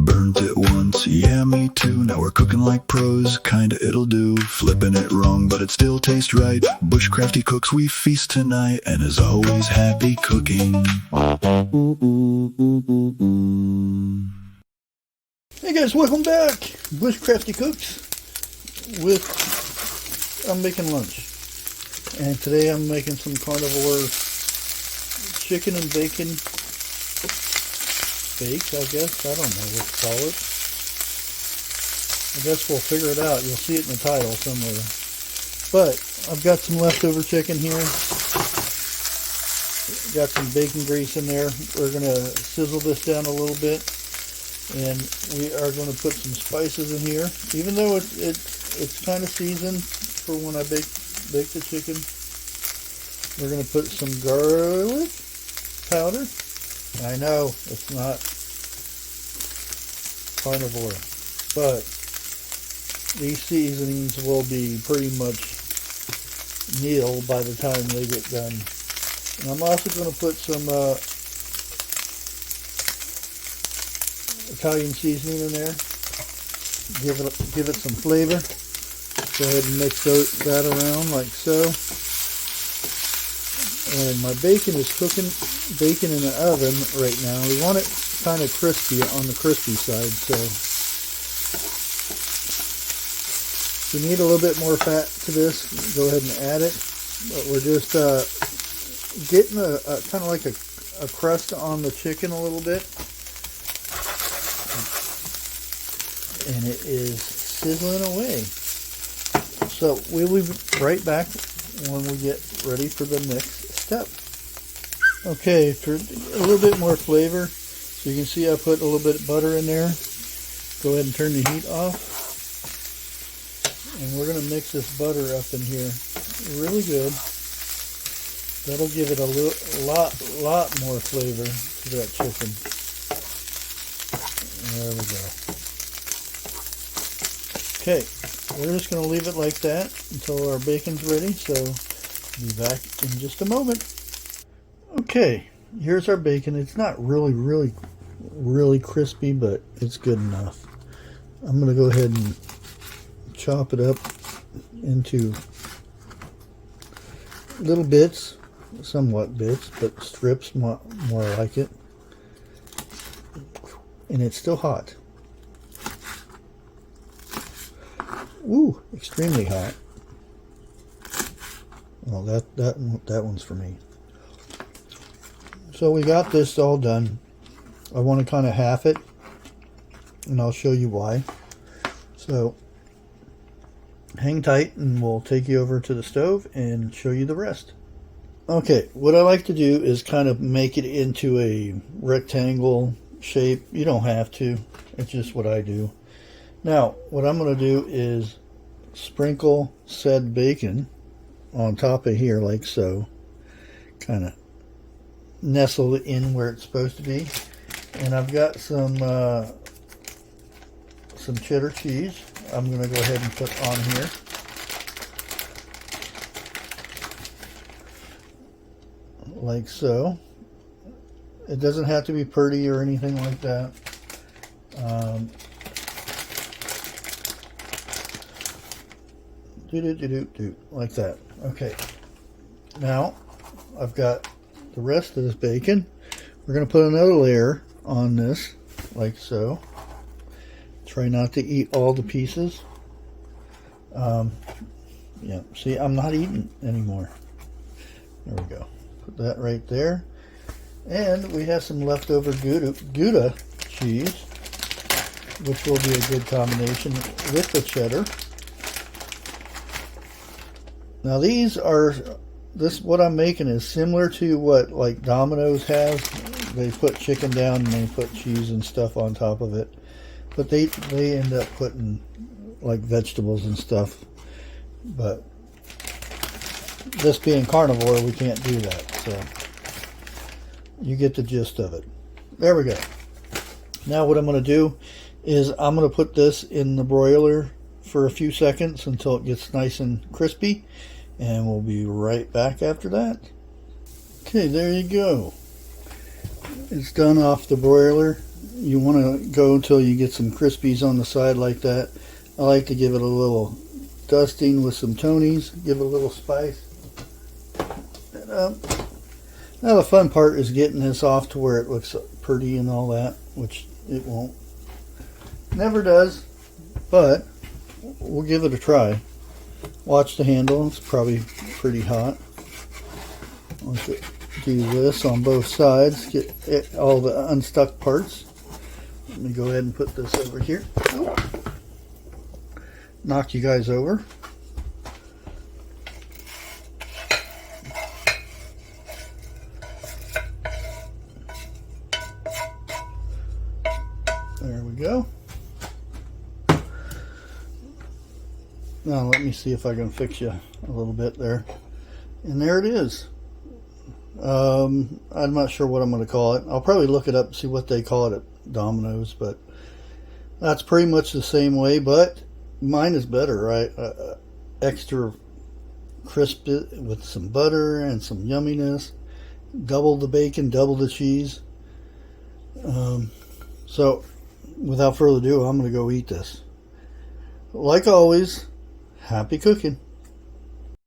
Burnt it once, yeah me too. Now we're cooking like pros, kinda it'll do. Flipping it wrong, but it still tastes right. Bushcrafty cooks, we feast tonight. And as always, happy cooking. Hey guys, welcome back. Bushcrafty cooks I'm making lunch. And today I'm making some carnivore chicken and bacon baked, I guess. I don't know what to call it. I guess we'll figure it out. You'll see it in the title somewhere. But I've got some leftover chicken here. Got some bacon grease in there. We're going to sizzle this down a little bit. And we are going to put some spices in here. Even though it's kind of seasoned for when I bake the chicken. We're going to put some garlic powder. I know it's not carnivore, but these seasonings will be pretty much nil by the time they get done. And I'm also going to put some Italian seasoning in there. Give it some flavor. Go ahead and mix that around like so. And my bacon is cooking. Bacon in the oven right now. We want it kind of crispy on the crispy side. So if you need a little bit more fat to this, go ahead and add it. But we're just getting a kind of like a crust on the chicken a little bit. And it is sizzling away. So we'll be right back when we get ready for the next step. Okay, for a little bit more flavor, so you can see I put a little bit of butter in there. Go ahead and turn the heat off. And we're going to mix this butter up in here really good. That'll give it a lot more flavor to that chicken. There we go. Okay, we're just going to leave it like that until our bacon's ready, so be back in just a moment. Okay, here's our bacon. It's not really crispy, but it's good enough. I'm going to go ahead and chop it up into little bits, somewhat bits, but strips more like it. And it's still hot. Ooh, extremely hot. Well, that one's for me. So we got this all done. I want to kind of half it, and I'll show you why. So hang tight, and we'll take you over to the stove and show you the rest. Okay, what I like to do is kind of make it into a rectangle shape. You don't have to. It's just what I do. Now, what I'm going to do is sprinkle said bacon on top of here like so. Kind of nestle it in where it's supposed to be. And I've got some cheddar cheese I'm going to go ahead and put on here. Like so. It doesn't have to be pretty or anything like that. Like that. Okay. Now, I've got the rest of this bacon. We're going to put another layer on this, like so. Try not to eat all the pieces. Yeah, see, I'm not eating anymore. There we go. Put that right there. And we have some leftover Gouda cheese, which will be a good combination with the cheddar. Now what I'm making is similar to what like Domino's has. They put chicken down and they put cheese and stuff on top of it. But they end up putting like vegetables and stuff. But this being carnivore, we can't do that. So you get the gist of it. There we go. Now what I'm going to do is I'm going to put this in the broiler for a few seconds until it gets nice and crispy. And we'll be right back after that. Okay, there you go. It's done off the broiler. you want to go until you get some crispies on the side like that. I like to give it a little dusting with some Tonys, give it a little spice. Now the fun part is getting this off to where it looks pretty and all that, which it won't. Never does, but we'll give it a try. Watch the handle, it's probably pretty hot. Let's do this on both sides, get all the unstuck parts. Let me go ahead and put this over here. Oh. Knock you guys over. There we go. Now let me see if I can fix you a little bit there. And there it is. I'm not sure what I'm going to call it. I'll probably look it up and see what they call it at Domino's, but that's pretty much the same way, but mine is better, right? Extra crisp with some butter and some yumminess. Double the bacon, double the cheese. So without further ado, I'm going to go eat this. Like always, happy cooking.